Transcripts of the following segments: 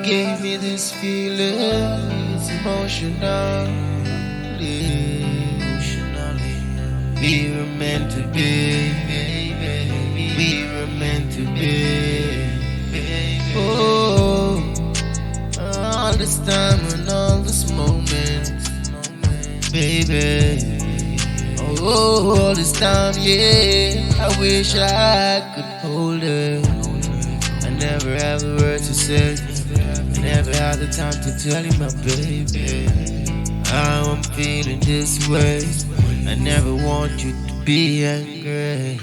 gave me this feeling. It's emotionally. We were meant to be, baby. We were meant to be. Oh, all this time and all this moments, baby. Oh, all this time, yeah. I wish I could hold her. I never have the words to say. I never had the time to tell you, my baby, how I'm feeling this way. I never want you to be angry.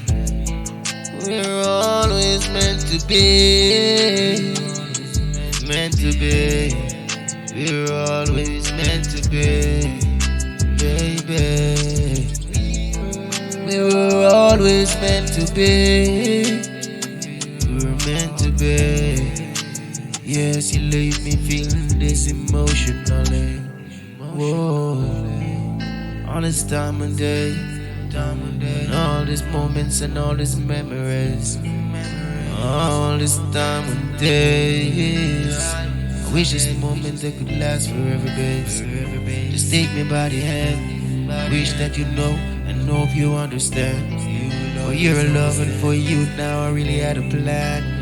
We're always meant to be. Meant to be. We're always meant to be, baby. We were always meant to be. We were meant to be. Yes, you leave me feeling this emotionally. Whoa. All this time and day, and all these moments and all these memories. All this time and days. I wish this moment that could last forever, babe. Just take me by the hand. I wish that you know and hope you understand. For your love and for you now I really had a plan.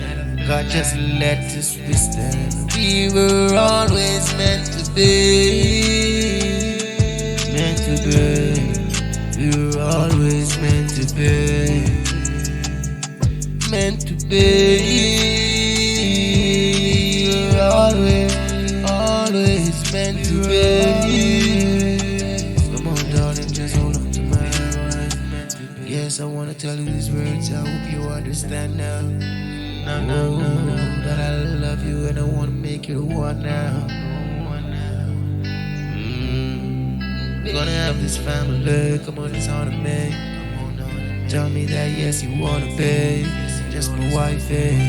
God just let us stand. We were always meant to be. Meant to be. We were always meant to be. Meant to be. We were always meant to be. Come on, darling, just hold on to my hand. Yes, I wanna tell you these words. I hope you understand now. No, that I love you and I wanna make you the one now. Gonna have this family. Come on, it's on me. Tell me that yes, you wanna be just my wife, babe.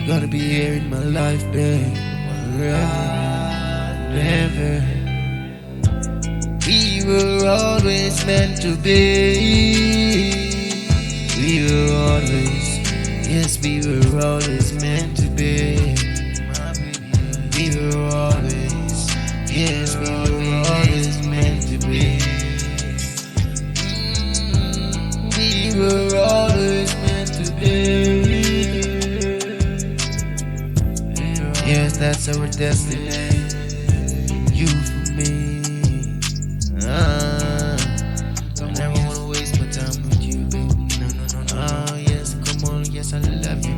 You gotta be here in my life, babe. Forever. We were always meant to be. We were always. Yes, we were always meant to be. We were always, yes, we were always meant to be. We were always meant to be. Yes, that's our destiny. You for me. I never wanna waste my time with you, baby. Yes, come on, yes, I love you.